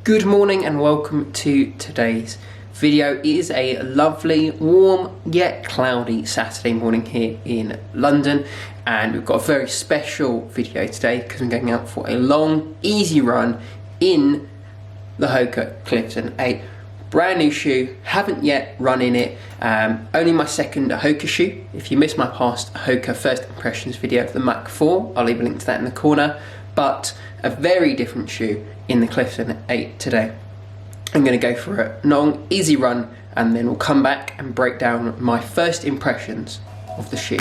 Good morning and welcome to today's video. It is a lovely, warm yet cloudy Saturday morning here in London, and we've got a very special video today because I'm going out for a long, easy run in the Hoka Clifton, a brand new shoe. Haven't yet run in it, only my second Hoka shoe. If you missed my past Hoka first impressions video of the Mach 4, I'll leave a link to that in the corner, but a very different shoe in the Clifton 8 today. I'm going to go for a long, easy run, and then we'll come back and break down my first impressions of the shoe.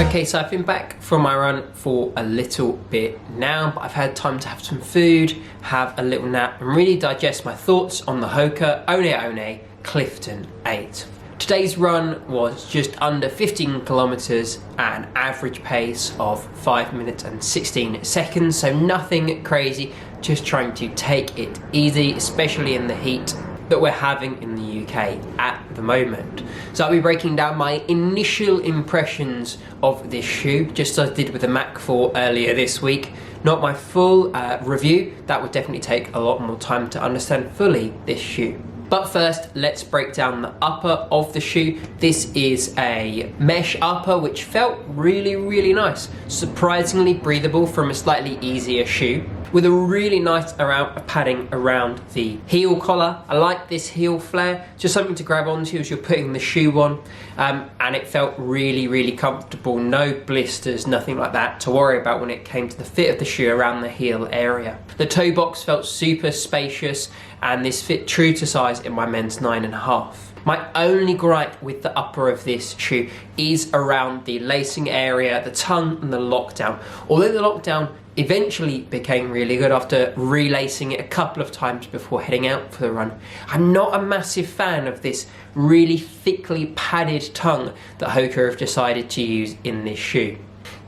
Okay, so I've been back from my run for a little bit now, but I've had time to have some food, have a little nap, and really digest my thoughts on the Hoka One Clifton 8. Today's run was just under 15 kilometers at an average pace of 5 minutes and 16 seconds, so nothing crazy, just trying to take it easy, especially in the heat that we're having in the UK at the moment. So I'll be breaking down my initial impressions of this shoe, just as I did with the Mach 4 earlier this week. Not my full review, that would definitely take a lot more time to understand fully this shoe. But first, let's break down the upper of the shoe. This is a mesh upper, which felt really nice. Surprisingly breathable from a slightly easier shoe, with a really nice amount of padding around the heel collar. I like this heel flare, just something to grab onto as you're putting the shoe on, and it felt really comfortable. No blisters, nothing like that to worry about when it came to the fit of the shoe around the heel area. The toe box felt super spacious, and this fit true to size in my men's 9.5. My only gripe with the upper of this shoe is around the lacing area, the tongue and the lockdown. Although the lockdown eventually became really good after relacing it a couple of times before heading out for the run, I'm not a massive fan of this really thickly padded tongue that Hoka have decided to use in this shoe.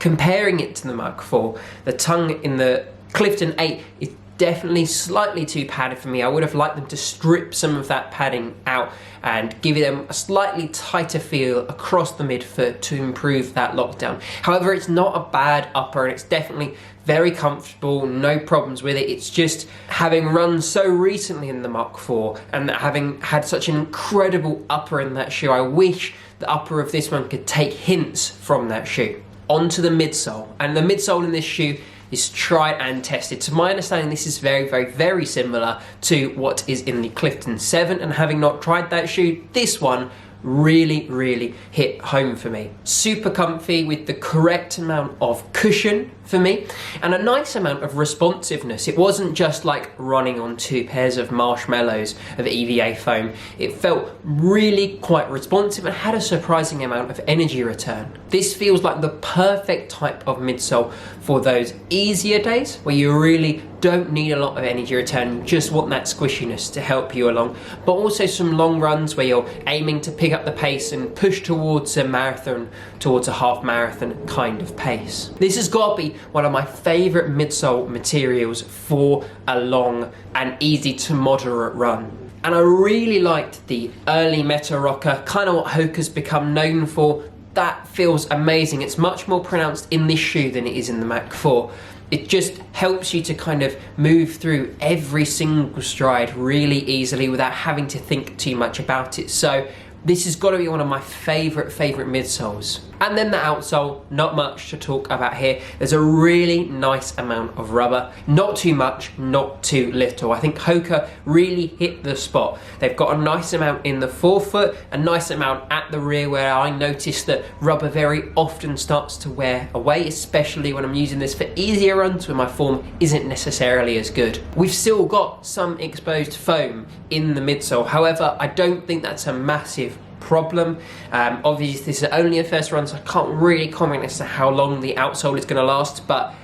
Comparing it to the Mach 4, the tongue in the Clifton 8 is definitely slightly too padded for me. I would have liked them to strip some of that padding out and give them a slightly tighter feel across the midfoot to improve that lockdown. However, it's not a bad upper, and it's definitely very comfortable, no problems with it. It's just having run so recently in the Mach 4 and having had such an incredible upper in that shoe, I wish the upper of this one could take hints from that shoe. Onto the midsole, and the midsole in this shoe is tried and tested. To my understanding, this is very similar to what is in the Clifton 7, and having not tried that shoe, this one really hit home for me. Super comfy with the correct amount of cushion for me and a nice amount of responsiveness. It wasn't just like running on 2 pairs of marshmallows of EVA foam. It felt really quite responsive and had a surprising amount of energy return. This feels like the perfect type of midsole for those easier days where you really don't need a lot of energy return, you just want that squishiness to help you along, but also some long runs where you're aiming to pick up the pace and push towards a marathon, towards a half marathon kind of pace. This has got to be one of my favourite midsole materials for a long and easy to moderate run. And I really liked the early Meta Rocker, kind of what Hoka's become known for. That feels amazing. It's much more pronounced in this shoe than it is in the Mach 4. It just helps you to kind of move through every single stride really easily without having to think too much about it. So this has got to be one of my favourite midsoles. And then the outsole, not much to talk about here. There's a really nice amount of rubber, not too much, not too little. I think Hoka really hit the spot. They've got a nice amount in the forefoot, a nice amount at the rear where I notice that rubber very often starts to wear away, especially when I'm using this for easier runs where my form isn't necessarily as good. We've still got some exposed foam in the midsole. However, I don't think that's a massive problem. Obviously this is only a first run, so I can't really comment as to how long the outsole is going to last, but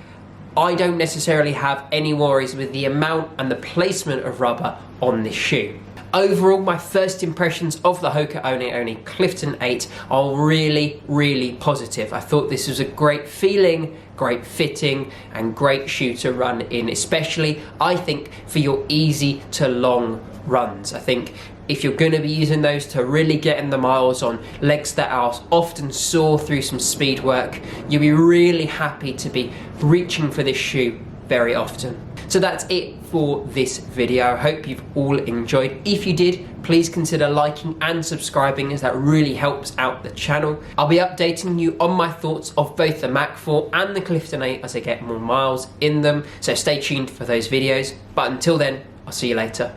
I don't necessarily have any worries with the amount and the placement of rubber on this shoe. Overall, my first impressions of the Hoka One One Clifton 8 are really positive. I thought this was a great feeling, great fitting, and great shoe to run in, especially I think for your easy to long runs. I think if you're going to be using those to really get in the miles on legs that are often sore through some speed work, you'll be really happy to be reaching for this shoe very often. So that's it for this video. I hope you've all enjoyed. If you did, please consider liking and subscribing, as that really helps out the channel. I'll be updating you on my thoughts of both the Mach 4 and the Clifton 8 as I get more miles in them, so stay tuned for those videos. But until then, I'll see you later.